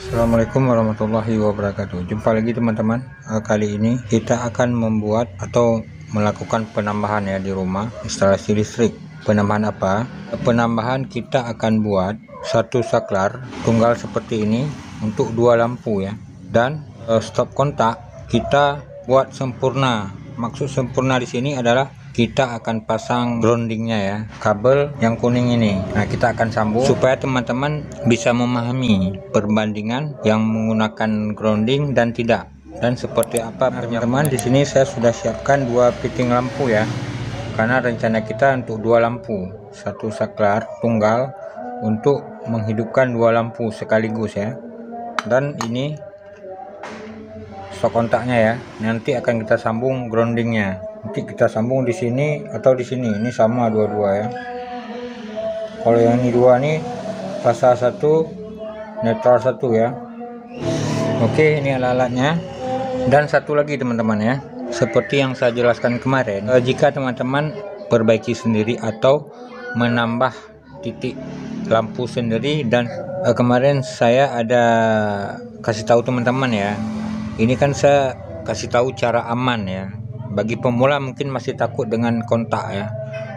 Assalamualaikum warahmatullahi wabarakatuh. Jumpa lagi teman-teman. Kali ini kita akan membuat atau melakukan penambahan ya di rumah, instalasi listrik. Penambahan apa? Penambahan kita akan buat satu saklar tunggal seperti ini untuk dua lampu ya. Dan stop kontak kita buat sempurna. Maksud sempurna di sini adalah kita akan pasang groundingnya ya, kabel yang kuning ini. Nah, kita akan sambung supaya teman-teman bisa memahami perbandingan yang menggunakan grounding dan tidak, dan seperti apa teman-teman. Di sini saya sudah siapkan dua fitting lampu ya, karena rencana kita untuk dua lampu, satu saklar tunggal untuk menghidupkan dua lampu sekaligus ya. Dan ini stok kontaknya ya, nanti akan kita sambung groundingnya. Nanti kita sambung di sini atau di sini. Ini sama dua-dua ya. Kalau yang ini dua nih, fasa satu, netral satu ya. Oke, ini alat-alatnya. Dan satu lagi teman-teman ya, seperti yang saya jelaskan kemarin, jika teman-teman perbaiki sendiri atau menambah titik lampu sendiri, dan kemarin saya ada kasih tahu teman-teman ya. Ini kan saya kasih tahu cara aman ya. Bagi pemula mungkin masih takut dengan kontak ya,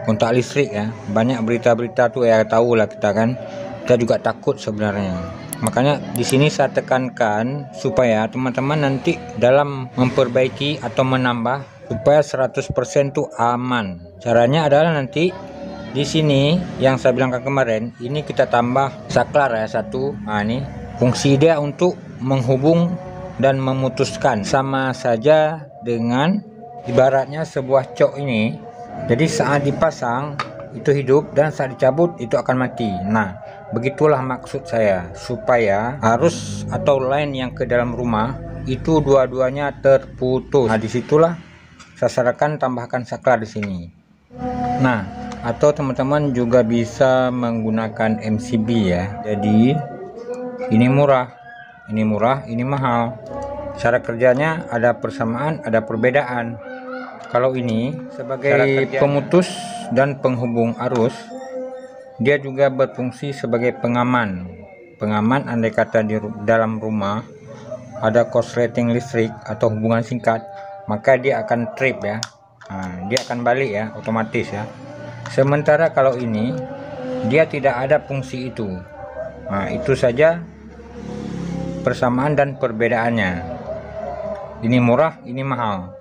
kontak listrik ya. Banyak berita-berita tuh ya, tahu lah kita kan. Kita juga takut sebenarnya. Makanya di sini saya tekankan supaya teman-teman nanti dalam memperbaiki atau menambah supaya 100% tuh aman. Caranya adalah nanti di sini yang saya bilang kemarin, ini kita tambah saklar ya satu. Nah, ini fungsi dia untuk menghubung dan memutuskan, sama saja dengan ibaratnya sebuah cok ini. Jadi saat dipasang itu hidup dan saat dicabut itu akan mati. Nah, begitulah maksud saya, supaya arus atau line yang ke dalam rumah itu dua-duanya terputus. Nah, disitulah saya sarankan tambahkan saklar di sini. Nah, atau teman-teman juga bisa menggunakan MCB ya. Jadi ini murah, ini mahal. Cara kerjanya ada persamaan, ada perbedaan. Kalau ini sebagai pemutus dan penghubung arus, dia juga berfungsi sebagai pengaman. Pengaman andai kata di dalam rumah ada korsleting listrik atau hubungan singkat, maka dia akan trip ya. Nah, dia akan balik ya, otomatis ya. Sementara kalau ini dia tidak ada fungsi itu. Nah, itu saja persamaan dan perbedaannya. Ini murah, ini mahal.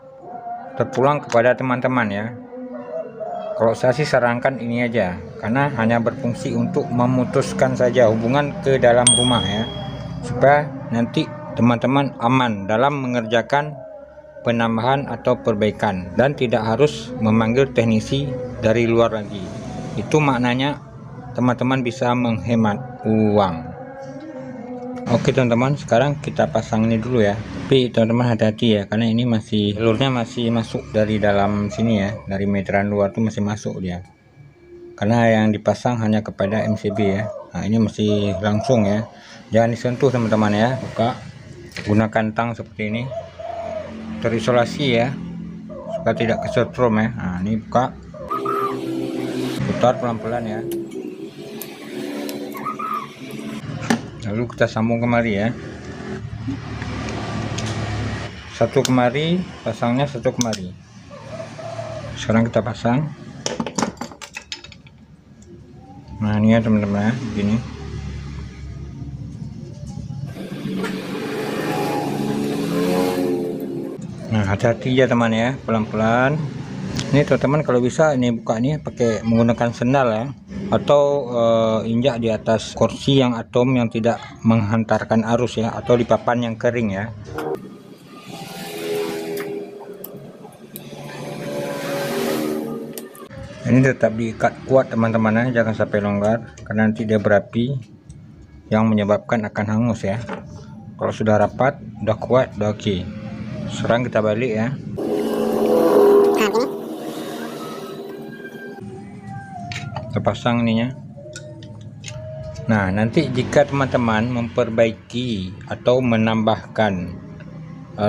Terpulang kepada teman-teman ya. Kalau saya sih sarankan ini aja, karena hanya berfungsi untuk memutuskan saja hubungan ke dalam rumah ya, supaya nanti teman-teman aman dalam mengerjakan penambahan atau perbaikan dan tidak harus memanggil teknisi dari luar lagi. Itu maknanya teman-teman bisa menghemat uang. Oke teman-teman, sekarang kita pasang ini dulu ya. Tapi teman-teman hati-hati ya, karena ini masih telurnya masih masuk dari dalam sini ya, dari meteran luar tuh masih masuk dia. Karena yang dipasang hanya kepada MCB ya. Nah, ini masih langsung ya. Jangan disentuh teman-teman ya. Buka, gunakan tang seperti ini. Terisolasi ya, supaya tidak kesetrum ya. Nah, ini buka, putar pelan-pelan ya. Lalu kita sambung kemari ya, satu kemari, pasangnya satu kemari. Sekarang kita pasang. Nah, ini ya teman-teman ya, begini. Nah, hati-hati ya teman ya, pelan-pelan. Ini teman-teman kalau bisa ini buka ini pakai menggunakan sendal ya, atau injak di atas kursi yang atom yang tidak menghantarkan arus ya, atau di papan yang kering ya. Ini tetap diikat kuat teman-teman ya, jangan sampai longgar, karena nanti dia berapi yang menyebabkan akan hangus ya. Kalau sudah rapat, udah kuat, udah oke. Sekarang kita balik ya. Kita pasang ininya. Nah, nanti jika teman-teman memperbaiki atau menambahkan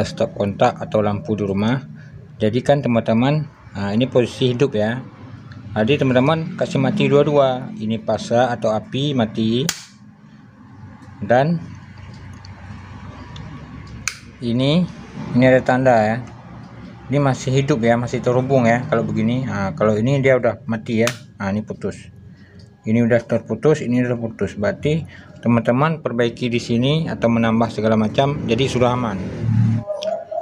stop kontak atau lampu di rumah, jadikan teman-teman, nah ini posisi hidup ya. Jadi teman-teman kasih mati dua-dua, ini pasa atau api mati, dan ini ada tanda ya, ini masih hidup ya, masih terhubung ya kalau begini. Nah, kalau ini dia udah mati ya. Nah, ini putus, ini udah terputus, ini udah putus, berarti teman-teman perbaiki di sini atau menambah segala macam, jadi sudah aman.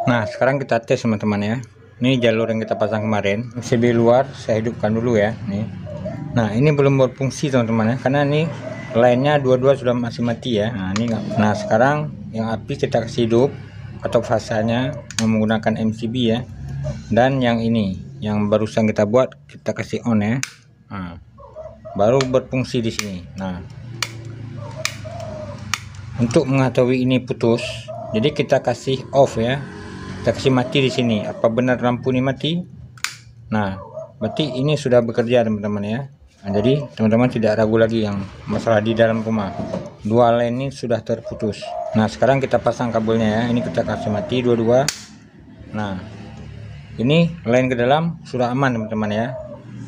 Nah, sekarang kita tes teman-teman ya. Ini jalur yang kita pasang kemarin, PCB luar saya hidupkan dulu ya nih. Nah, ini belum berfungsi teman-teman ya, karena ini lainnya dua-dua sudah masih mati ya. Nah, ini enggak. Nah, sekarang yang api kita kasih hidup atau fasanya menggunakan MCB ya. Dan yang ini yang barusan kita buat kita kasih on ya. Nah, baru berfungsi di sini. Nah, untuk mengetahui ini putus, jadi kita kasih off ya. Kita kasih mati di sini. Apa benar lampu ini mati? Nah, berarti ini sudah bekerja teman-teman ya. Nah, jadi teman-teman tidak ragu lagi yang masalah di dalam rumah. Dua line ini sudah terputus. Nah, sekarang kita pasang kabelnya ya. Ini kita kasih mati dua-dua. Nah, ini line ke dalam sudah aman teman-teman ya.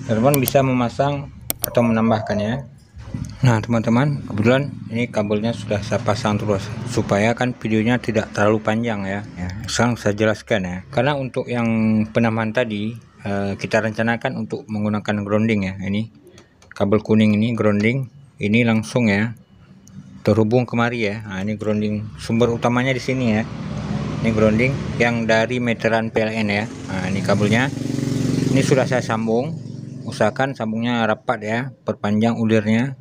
Teman-teman bisa memasang atau menambahkan ya. Nah teman-teman, kebetulan ini kabelnya sudah saya pasang terus supaya kan videonya tidak terlalu panjang ya. Sekarang saya jelaskan ya. Karena untuk yang penambahan tadi kita rencanakan untuk menggunakan grounding ya. Ini kabel kuning ini grounding, ini langsung ya terhubung kemari ya. Nah, ini grounding sumber utamanya di sini ya. Ini grounding yang dari meteran PLN ya. Nah, ini kabelnya. Ini sudah saya sambung. Usahakan sambungnya rapat ya, perpanjang ulirnya.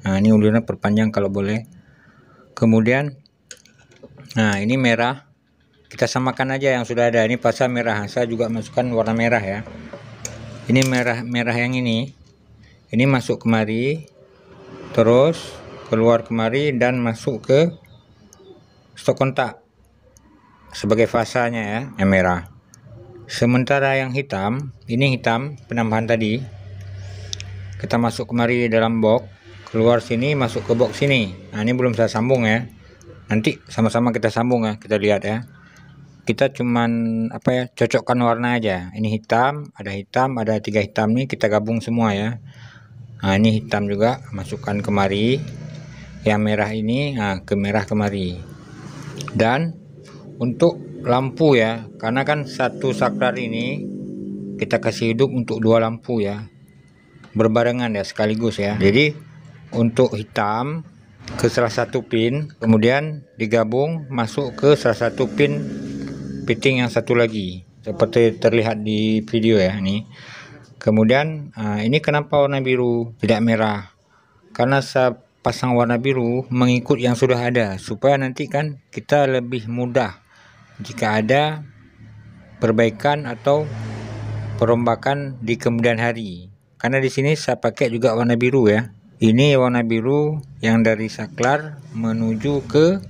Nah, ini ulirnya perpanjang kalau boleh. Kemudian nah, ini merah. Kita samakan aja yang sudah ada. Ini pasa merah. Saya juga masukkan warna merah ya. Ini merah yang ini. Ini masuk kemari. Terus keluar kemari dan masuk ke stop kontak sebagai fasanya ya, yang merah. Sementara yang hitam, ini hitam penambahan tadi. Kita masuk kemari dalam box. Keluar sini masuk ke box sini. Nah, ini belum saya sambung ya. Nanti sama-sama kita sambung ya, kita lihat ya. Kita cuman apa ya, cocokkan warna aja. Ini hitam, ada 3 hitam nih, kita gabung semua ya. Nah, ini hitam juga masukkan kemari. Yang merah ini ke merah kemari. Dan untuk lampu ya, karena kan satu saklar ini kita kasih hidup untuk 2 lampu ya, berbarengan ya, sekaligus ya. Jadi untuk hitam ke salah satu pin, kemudian digabung masuk ke salah satu pin fitting yang satu lagi, seperti terlihat di video ya ini. Kemudian ini kenapa warna biru tidak merah, karena saya pasang warna biru mengikut yang sudah ada, supaya nanti kan kita lebih mudah jika ada perbaikan atau perombakan di kemudian hari. Karena di sini saya pakai juga warna biru ya. Ini warna biru yang dari saklar menuju ke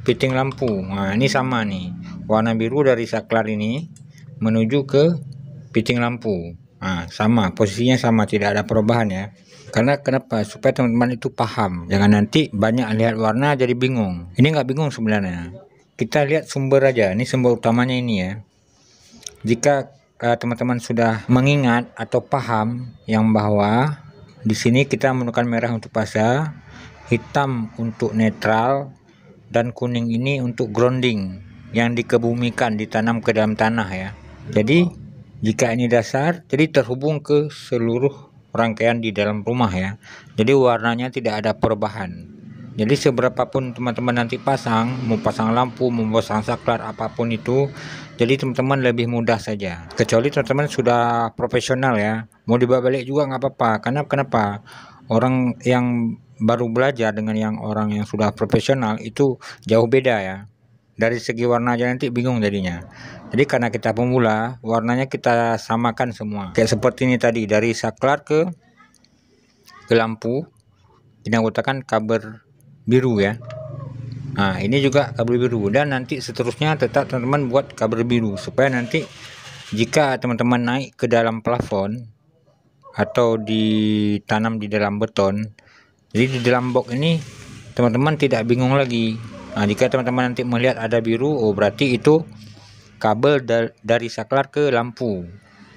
fitting lampu. Nah, ini sama nih. Warna biru dari saklar ini menuju ke fitting lampu. Nah, sama, posisinya sama, tidak ada perubahan ya. Karena kenapa? Supaya teman-teman itu paham. Jangan nanti banyak lihat warna jadi bingung. Ini nggak bingung sebenarnya. Kita lihat sumber aja. Ini sumber utamanya ini ya. Jika teman-teman sudah mengingat atau paham yang bahwa di sini kita menggunakan merah untuk fasa, hitam untuk netral, dan kuning ini untuk grounding yang dikebumikan, ditanam ke dalam tanah ya. Jadi jika ini dasar, jadi terhubung ke seluruh rangkaian di dalam rumah ya. Jadi warnanya tidak ada perubahan. Jadi seberapapun teman-teman nanti pasang, mau pasang lampu, mau pasang saklar, apapun itu, jadi teman-teman lebih mudah saja. Kecuali teman-teman sudah profesional ya, mau dibalik juga nggak apa-apa. Karena kenapa? Orang yang baru belajar dengan yang orang yang sudah profesional itu jauh beda ya. Dari segi warna aja nanti bingung jadinya. Jadi karena kita pemula, warnanya kita samakan semua. Kayak seperti ini tadi, dari saklar ke lampu dinamakan kabel biru ya. Nah, ini juga kabel biru, dan nanti seterusnya tetap teman-teman buat kabel biru supaya nanti jika teman-teman naik ke dalam plafon atau ditanam di dalam beton, jadi di dalam box ini teman-teman tidak bingung lagi. Nah, jika teman-teman nanti melihat ada biru, oh berarti itu kabel dari saklar ke lampu.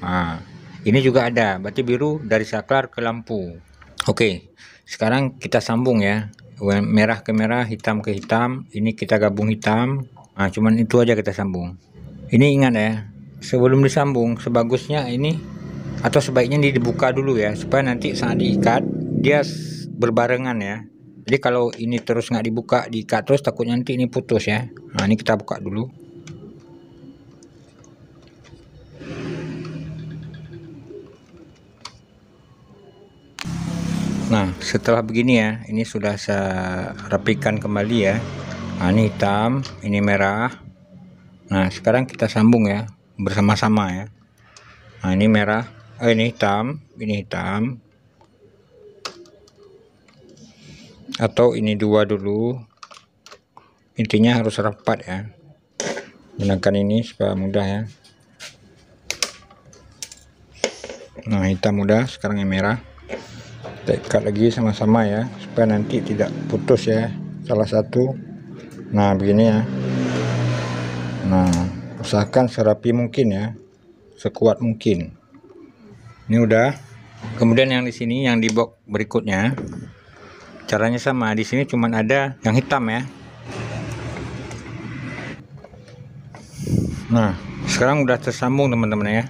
Nah, ini juga ada, berarti biru dari saklar ke lampu. Oke, sekarang kita sambung ya. Merah ke merah, hitam ke hitam. Ini kita gabung hitam. Nah, cuman itu aja kita sambung. Ini ingat ya, sebelum disambung sebagusnya ini atau sebaiknya ini dibuka dulu ya, supaya nanti saat diikat dia berbarengan ya. Jadi kalau ini terus nggak dibuka, diikat terus, takutnya nanti ini putus ya. Nah, ini kita buka dulu. Nah, setelah begini ya, ini sudah saya rapikan kembali ya. Nah, ini hitam, ini merah. Nah, sekarang kita sambung ya, bersama-sama ya. Nah, ini merah, ini hitam, ini hitam. Atau ini dua dulu. Intinya harus rapat ya. Gunakan ini supaya mudah ya. Nah, hitam udah, sekarang yang merah. Kita ikat lagi sama-sama ya, supaya nanti tidak putus ya salah satu. Nah, begini ya. Nah, usahakan serapi mungkin ya, sekuat mungkin. Ini udah. Kemudian yang di sini, yang di box berikutnya, caranya sama. Di sini cuman ada yang hitam ya. Nah, sekarang udah tersambung teman-teman ya.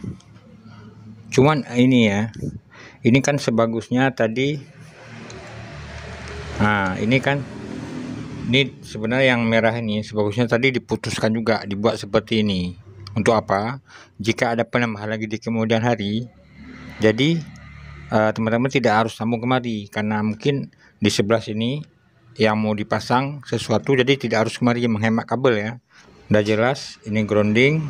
Cuman ini ya, ini kan sebagusnya tadi. Nah, ini kan, ini sebenarnya yang merah ini sebagusnya tadi diputuskan juga, dibuat seperti ini. Untuk apa? Jika ada penambahan lagi di kemudian hari, jadi teman-teman tidak harus sambung kemari, karena mungkin di sebelah sini yang mau dipasang sesuatu, jadi tidak harus kemari, menghemat kabel ya. Udah jelas, ini grounding,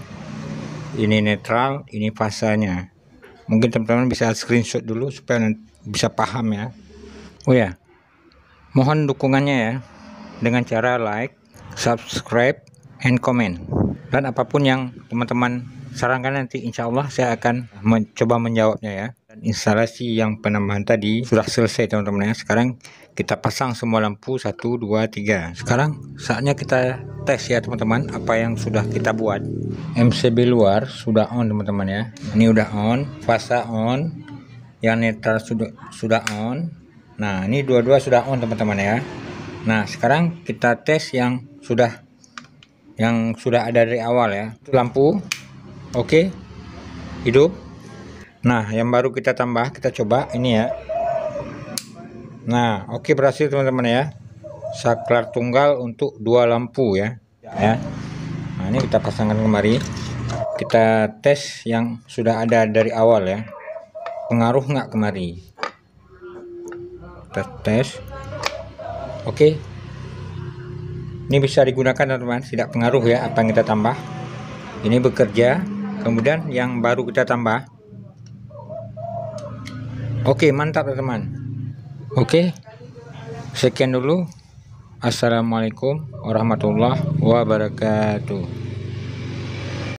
ini netral, ini fasanya. Mungkin teman-teman bisa screenshot dulu supaya bisa paham ya. Oh ya, mohon dukungannya ya, dengan cara like, subscribe, and comment. Dan apapun yang teman-teman sarankan nanti insya Allah saya akan mencoba menjawabnya ya. Dan instalasi yang penambahan tadi sudah selesai teman-teman ya. Sekarang kita pasang semua lampu 1, 2, 3. Sekarang saatnya kita tes ya teman-teman, apa yang sudah kita buat. MCB luar sudah on teman-teman ya. Ini udah on, fasa on, yang netral sudah on. Nah, ini dua-dua sudah on teman-teman ya. Nah, sekarang kita tes yang sudah ada dari awal ya. Itu lampu oke, hidup. Nah, yang baru kita tambah, kita coba ini ya. Nah, oke, berhasil teman-teman ya. Saklar tunggal untuk 2 lampu ya. Nah, ini kita pasangkan kemari. Kita tes yang sudah ada dari awal ya. Pengaruh nggak kemari? Kita tes. Oke. Ini bisa digunakan teman-teman, tidak pengaruh ya apa yang kita tambah. Ini bekerja. Kemudian yang baru kita tambah. Oke, mantap teman-teman. Oke. Sekian dulu. Assalamualaikum warahmatullahi wabarakatuh.